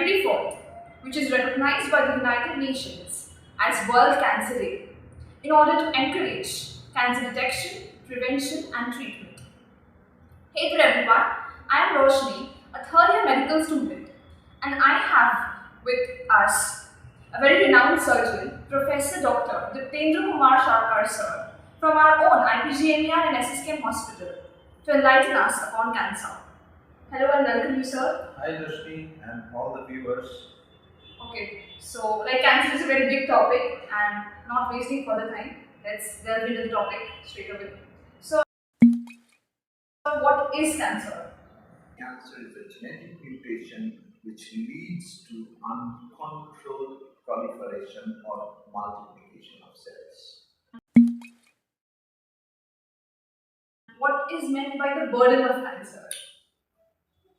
February 4th, which is recognized by the United Nations as World Cancer Day, in order to encourage cancer detection, prevention and treatment. Hey there everyone, I am Roshni, a third year medical student, and I have with us a very renowned surgeon, Professor Dr. Diptendra Kumar Sharkar sir, from our own IPGMER and SSKM hospital, to enlighten us upon cancer. Hello and welcome you, sir. Hi Roshni and all the viewers. Okay, so cancer is a very big topic and not wasting further time, let's delve into the topic straight away. So, what is cancer? Cancer is a genetic mutation which leads to uncontrolled proliferation or multiplication of cells. What is meant by the burden of cancer?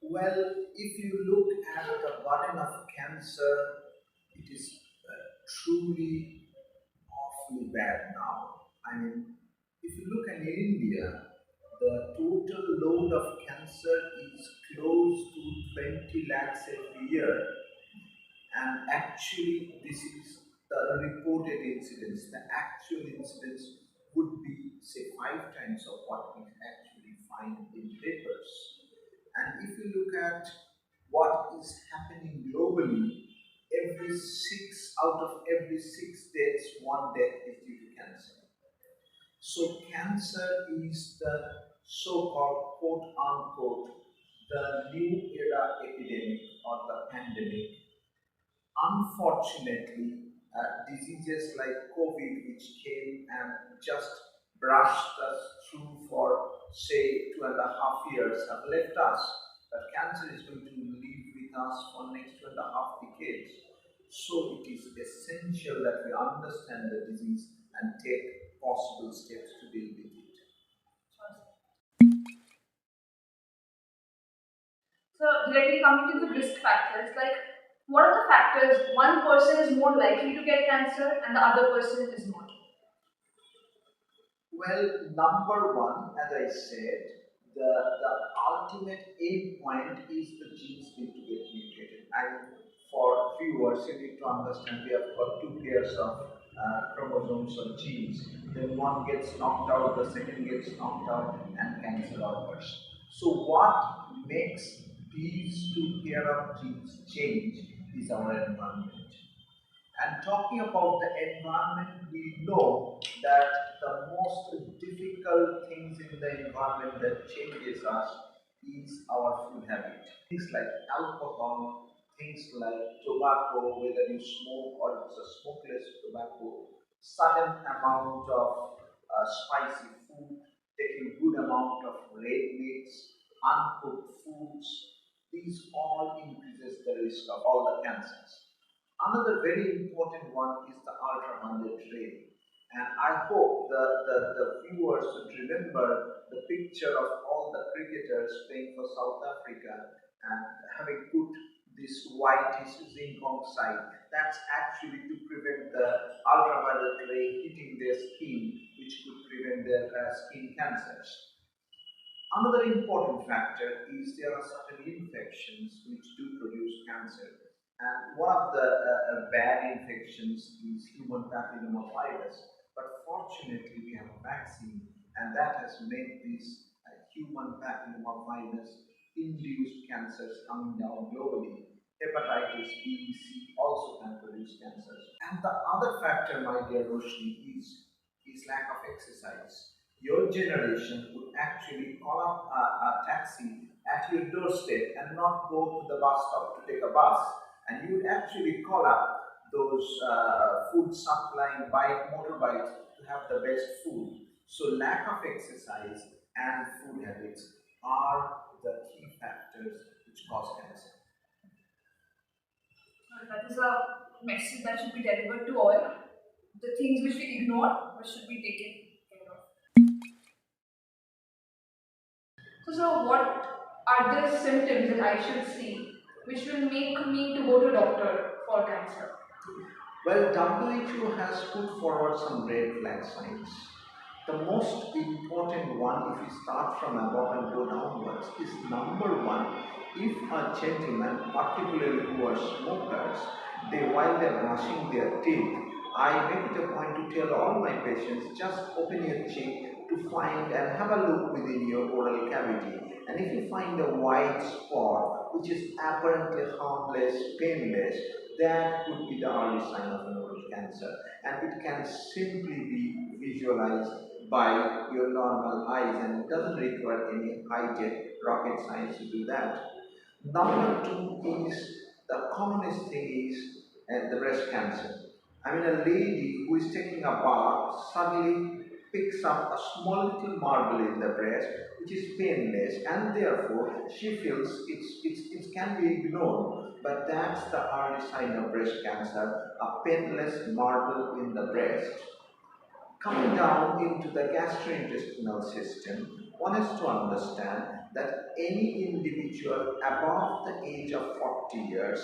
Well, if you look at the burden of cancer, it is truly awfully bad now. I mean, if you look at India, the total load of cancer is close to 20 lakhs every year, and actually this is the reported incidence. The actual incidence would be say 5 times of what we actually find in papers. And if you look at what is happening globally, every 6 out of every 6 deaths, 1 death is due to cancer. So cancer is the so-called quote unquote the new era epidemic or the pandemic. Unfortunately, diseases like COVID, which came and just brushed us through for say 2.5 years, have left us. But cancer is going to live with us for next 2.5 decades. So it is essential that we understand the disease and take possible steps to deal with it. So, directly coming to the risk factors, what are the factors one person is more likely to get cancer and the other person is not? Well, number one, as I said, the ultimate aim point is the genes need to get mutated. And for viewers, you need to understand we have got 2 pairs of chromosomes or genes. Then one gets knocked out, the second gets knocked out, and cancer occurs. So what makes these 2 pair of genes change is our environment. And talking about the environment, we know that the most difficult things in the environment that changes us is our food habit. Things like alcohol, things like tobacco, whether you smoke or it's a smokeless tobacco, sudden amount of spicy food, taking good amount of red meats, uncooked foods, these all increases the risk of all the cancers. Another very important one is the ultraviolet ray. And I hope the viewers would remember the picture of all the cricketers playing for South Africa and having put this whitish zinc oxide. That's actually to prevent the ultraviolet ray hitting their skin, which could prevent their skin cancers. Another important factor is there are certain infections which do produce cancer. And one of the bad infections is human papillomavirus. But fortunately, we have a vaccine, and that has made these human papillomavirus induced cancers coming down globally. Hepatitis B, C also can produce cancers. And the other factor, my dear Roshni, is lack of exercise. Your generation would actually call up a taxi at your doorstep and not go to the bus stop to take a bus, and you would actually call up those food supplying motorbikes to have the best food. So lack of exercise and food habits are the key factors which cause cancer. That is a message that should be delivered to all. The things which we ignore but should be taken care of. So what are the symptoms that I should see which will make me to go to doctor for cancer? Well, WHO has put forward some red flag signs. The most important one, if we start from above and go downwards, is number one, If a gentleman, particularly who are smokers, while they're brushing their teeth, I make it a point to tell all my patients just open your cheek to find and have a look within your oral cavity. And if you find a white spot which is apparently harmless, painless, that could be the early sign of an oral cancer. And it can simply be visualized by your normal eyes, and it doesn't require any high-tech rocket science to do that. Number two is the commonest thing is the breast cancer. I mean, a lady who is taking a bath suddenly picks up a small little marble in the breast, which is painless, and therefore she feels it can be ignored. But that's the early sign of breast cancer, a painless marble in the breast. Coming down into the gastrointestinal system, one has to understand that any individual above the age of 40 years,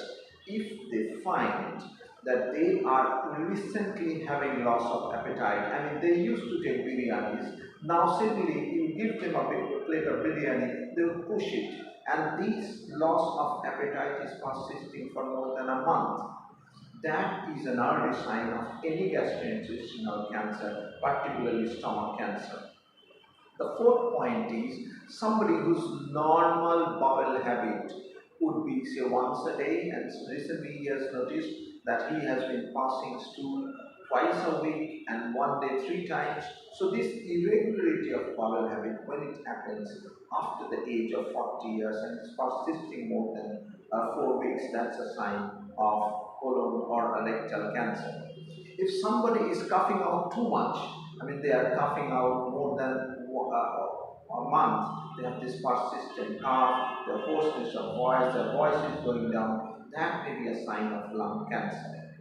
if they find that they are recently having loss of appetite, I mean, they used to take biryanis, now simply you give them a big plate of biryani, they will push it. And this loss of appetite is persisting for more than a month. That is an early sign of any gastrointestinal cancer, particularly stomach cancer. The fourth point is somebody whose normal bowel habit would be say once a day, and recently he has noticed that he has been passing stool twice a week and one day three times. So this irregularity of bowel habit, when it happens after the age of 40 years and is persisting more than 4 weeks, that's a sign of colon or rectal cancer. If somebody is coughing out too much, I mean they are coughing out more than a month, they have this persistent cough, their hoarseness of voice, their voice is going down, that may be a sign of lung cancer.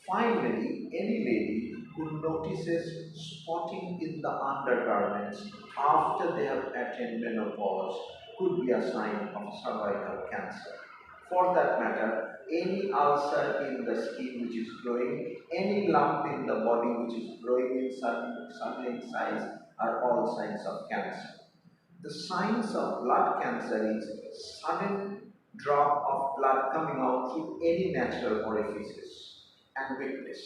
Finally, any lady who notices spotting in the undergarments after they have attained menopause could be a sign of cervical cancer. For that matter, any ulcer in the skin which is growing, any lump in the body which is growing in sudden in size are all signs of cancer. The signs of blood cancer is sudden drop of blood coming out through any natural orifices and weakness.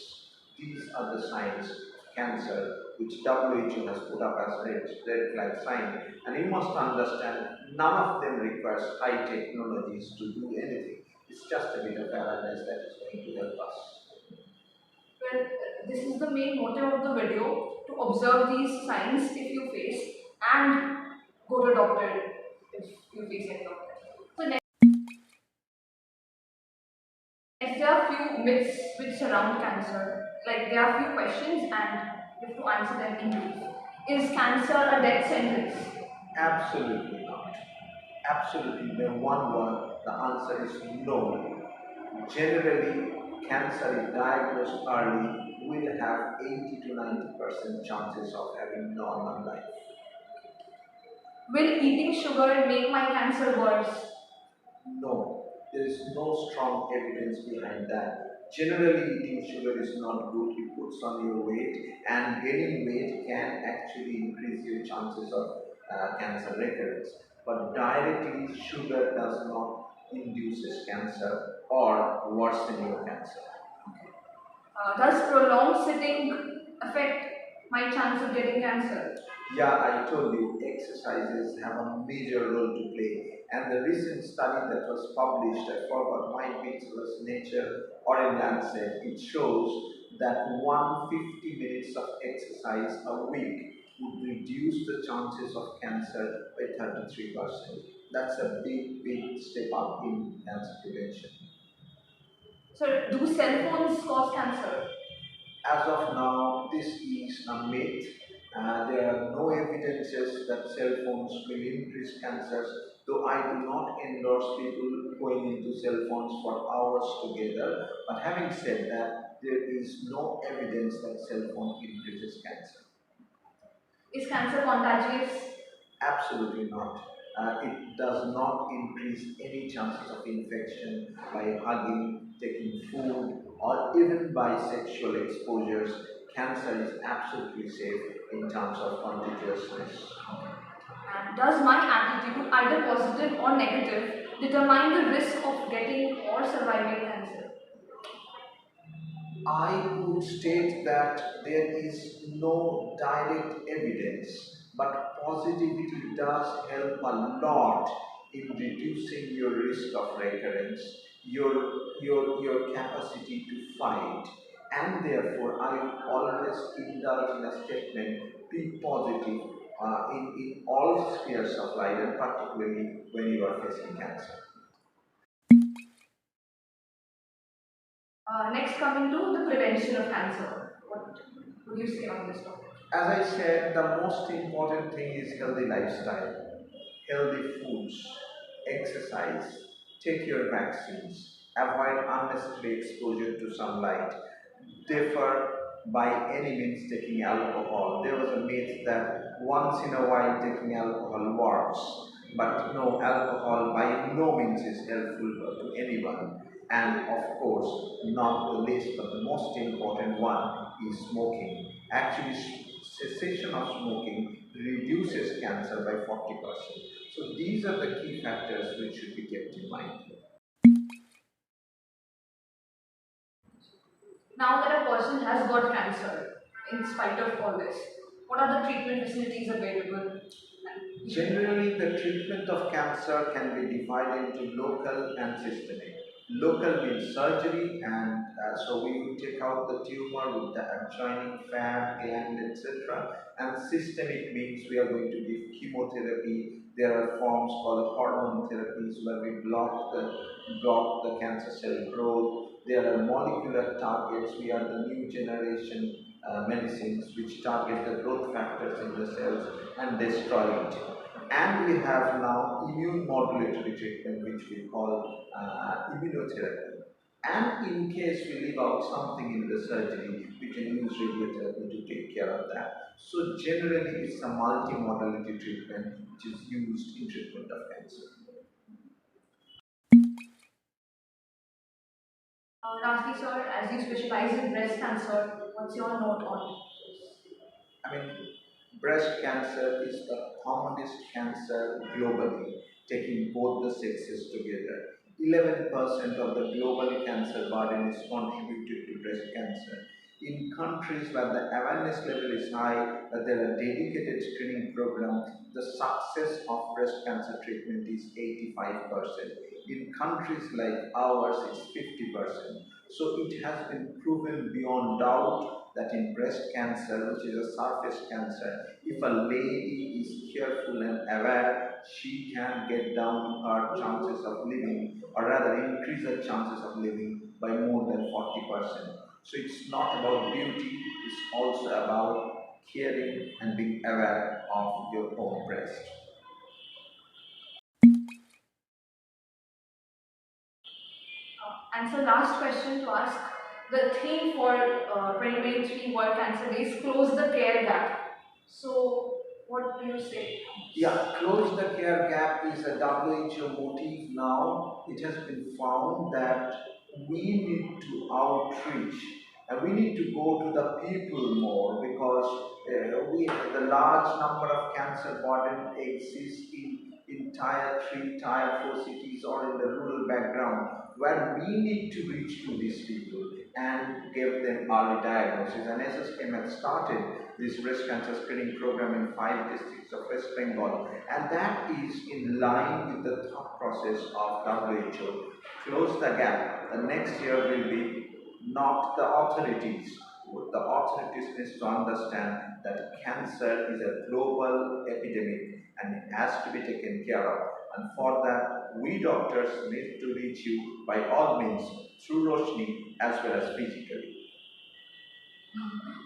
These are the signs of cancer which WHO has put up as red flag sign. And you must understand, none of them requires high technologies to do anything. It's just a bit of awareness that is going to help us. Well, this is the main motive of the video, to observe these signs if you face and go to a doctor if you face any of them. So next there are few myths which surround cancer. Like there are few questions and you have to answer them in brief. Is cancer a death sentence? Absolutely not. Absolutely no. One word, the answer is no. Generally, cancer, if diagnosed early, will have 80 to 90% chances of having normal life. Will eating sugar make my cancer worse? No, there is no strong evidence behind that. Generally, eating sugar is not good, it puts on your weight, and gaining weight can actually increase your chances of cancer recurrence. But directly, sugar does not induces cancer or worsen your cancer. Does prolonged sitting affect my chance of getting cancer? Yeah, I told you, exercises have a major role to play. And the recent study that was published, I forgot, might be it was Nature or in Lancet, it shows that 150 minutes of exercise a week would reduce the chances of cancer by 33%. That's a big, big step up in cancer prevention. So, do cell phones cause cancer? As of now, this is a myth. There are no evidences that cell phones will increase cancers, though I do not endorse people going into cell phones for hours together. But having said that, there is no evidence that cell phone increases cancer. Is cancer contagious? Absolutely not. It does not increase any chances of infection by hugging, taking food, or even by sexual exposures. Cancer is absolutely safe in terms of contagiousness. And does my attitude, either positive or negative, determine the risk of getting or surviving cancer? I would state that there is no direct evidence, but positivity does help a lot in reducing your risk of recurrence, your capacity to fight, and therefore I always indulge in a statement: be positive in all spheres of life, and particularly when you are facing cancer. Next, coming to the prevention of cancer. What would you say on this topic? As I said, the most important thing is healthy lifestyle, healthy foods, exercise, take your vaccines, avoid unnecessary exposure to sunlight, differ by any means taking alcohol. There was a myth that once in a while taking alcohol works, but no, alcohol by no means is helpful to anyone. And of course, not the least but the most important one is smoking. Actually, cessation of smoking reduces cancer by 40%. So these are the key factors which should be kept in mind. Now that a person has got cancer, in spite of all this, what are the treatment facilities available? Generally, the treatment of cancer can be divided into local and systemic. Local means surgery, and so we would take out the tumor with the adjoining fat, gland, etc. And systemic means we are going to give chemotherapy. There are forms called hormone therapies where we block the cancer cell growth. There are molecular targets. We are the new generation medicines which target the growth factors in the cells and destroy it. And we have now immune modulatory treatment, which we call immunotherapy. And in case we leave out something in the surgery, we can use radiotherapy to take care of that. So generally, it's a multi-modality treatment which is used in treatment of cancer. Lastly, sir, as you specialize in breast cancer, what's your note on I mean, breast cancer is the commonest cancer globally, taking both the sexes together. 11% of the global cancer burden is contributed to breast cancer. In countries where the awareness level is high, that there are dedicated screening programs, the success of breast cancer treatment is 85%. In countries like ours, it's 50%. So it has been proven beyond doubt that in breast cancer, which is a surface cancer, if a lady is careful and aware, she can get down her chances of living, or rather increase her chances of living by more than 40%. So it's not about beauty, it's also about caring and being aware of your own breast. And so, last question to ask. The theme for 2023 World Cancer Day is close the care gap. So, what do you say? Yeah, close the care gap is a WHO motif now. It has been found that we need to outreach and we need to go to the people more because the large number of cancer burden exists in tier 3, tier 4 cities or in the rural background where we need to reach to these people and give them early diagnosis. And SSKM has started this breast cancer screening program in 5 districts of West Bengal, and that is in line with the thought process of WHO. Close the gap. The next year will be not the authorities. The authorities need to understand that cancer is a global epidemic and it has to be taken care of. And for that, we doctors need to reach you by all means through Roshni as well as physically.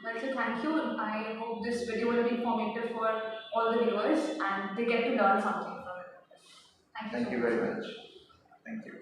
Well, so thank you. I hope this video will be informative for all the viewers and they get to learn something from it. Thank you Thank so you much. very much. Thank you.